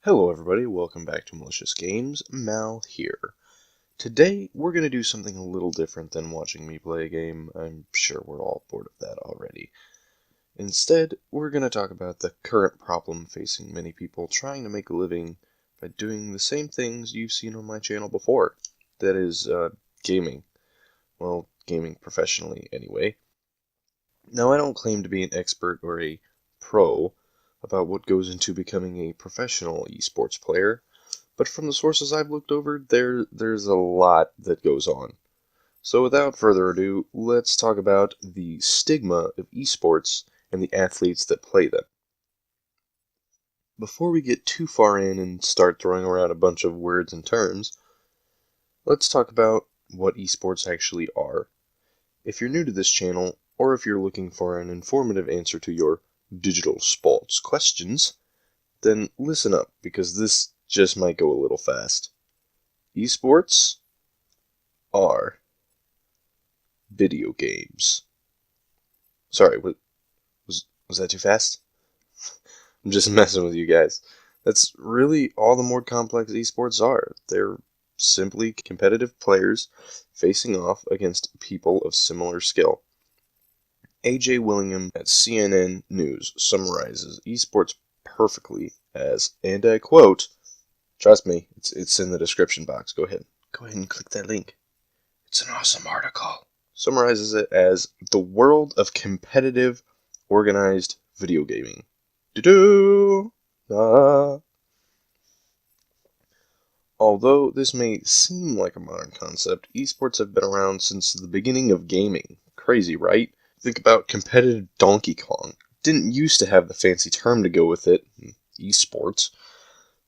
Hello everybody, welcome back to Malicious Games, Mal here. Today we're going to do something a little different than watching me play a game. I'm sure we're all bored of that already. Instead, we're going to talk about the current problem facing many people trying to make a living by doing the same things you've seen on my channel before. That is, gaming. Well, gaming professionally anyway. Now, I don't claim to be an expert or a pro about what goes into becoming a professional esports player, but from the sources I've looked over, there's a lot that goes on. So without further ado, let's talk about the stigma of esports and the athletes that play them. Before we get too far in and start throwing around a bunch of words and terms, let's talk about what esports actually are. If you're new to this channel, or if you're looking for an informative answer to your digital sports questions, then listen up, because this just might go a little fast. Esports are video games. Sorry, was that too fast? I'm just messing with you guys. That's really all the more complex esports are. They're simply competitive players facing off against people of similar skill. A.J. Willingham at CNN News summarizes esports perfectly as, and I quote, trust me, it's in the description box. Go ahead and click that link. It's an awesome article. Summarizes it as the world of competitive, organized video gaming. Do-do! Ah. Although this may seem like a modern concept, esports have been around since the beginning of gaming. Crazy, right? Think about competitive Donkey Kong. Didn't used to have the fancy term to go with it, esports,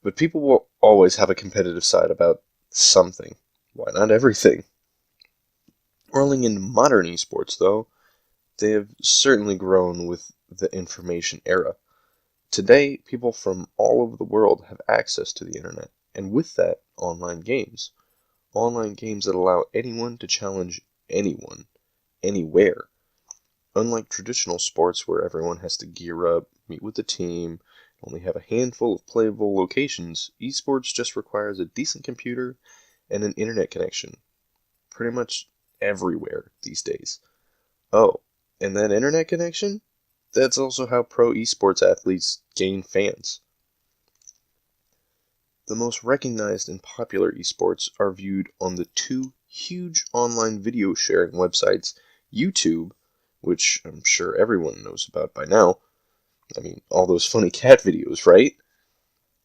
but people will always have a competitive side about something. Why not everything? Rolling into modern esports, though, they have certainly grown with the information era. Today, people from all over the world have access to the internet, and with that, online games. Online games that allow anyone to challenge anyone, anywhere. Unlike traditional sports where everyone has to gear up, meet with the team, only have a handful of playable locations, esports just requires a decent computer and an internet connection. Pretty much everywhere these days. Oh, and that internet connection? That's also how pro esports athletes gain fans. The most recognized and popular esports are viewed on the two huge online video sharing websites, YouTube, which I'm sure everyone knows about by now. I mean, all those funny cat videos, right?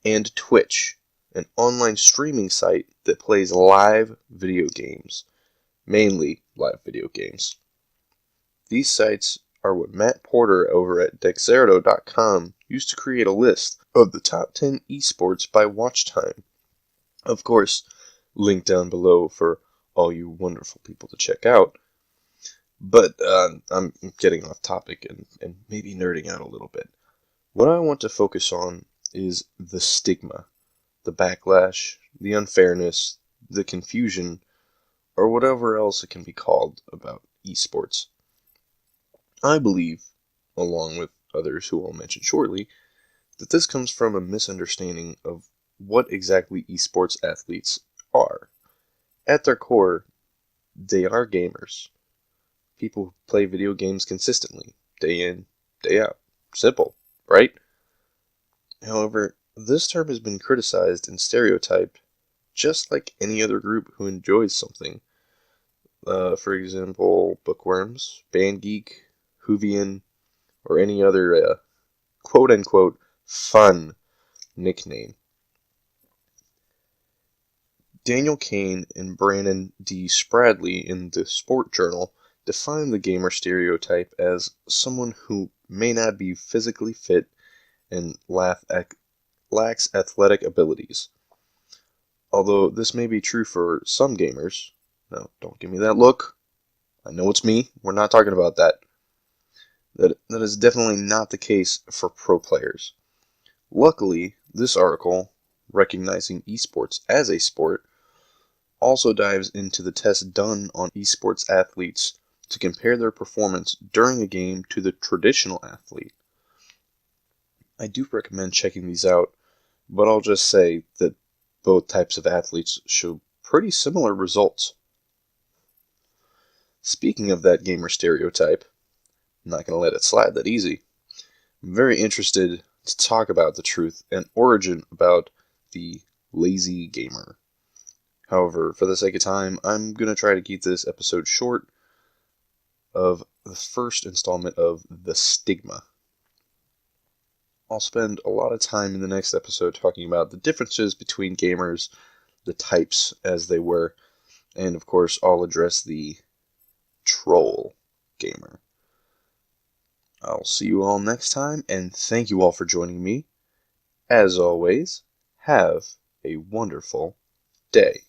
And Twitch, an online streaming site that plays live video games. Mainly live video games. These sites are what Matt Porter over at Dexerto.com used to create a list of the top 10 esports by watch time. Of course, link down below for all you wonderful people to check out. But I'm getting off topic and maybe nerding out a little bit. What I want to focus on is the stigma, the backlash, the unfairness, the confusion, or whatever else it can be called about esports. I believe, along with others who I'll mention shortly, that this comes from a misunderstanding of what exactly esports athletes are. At their core, they are gamers. People who play video games consistently, day in, day out. Simple, right? However, this term has been criticized and stereotyped just like any other group who enjoys something. For example, bookworms, band geek, Whovian, or any other quote-unquote fun nickname. Daniel Kane and Brandon D. Spradley in the Sport Journal define the gamer stereotype as someone who may not be physically fit and lacks athletic abilities. Although this may be true for some gamers. No, don't give me that look. I know it's me. We're not talking about that. That is definitely not the case for pro players. Luckily, this article, recognizing esports as a sport, also dives into the tests done on esports athletes to compare their performance during a game to the traditional athlete. I do recommend checking these out but I'll just say that both types of athletes show pretty similar results. Speaking of that gamer stereotype, I'm not going to let it slide that easy. I'm very interested to talk about the truth and origin about the lazy gamer. However, for the sake of time, I'm going to try to keep this episode short of the first installment of The Stigma. I'll spend a lot of time in the next episode talking about the differences between gamers, the types as they were, and of course I'll address the troll gamer. I'll see you all next time, and thank you all for joining me. As always, have a wonderful day.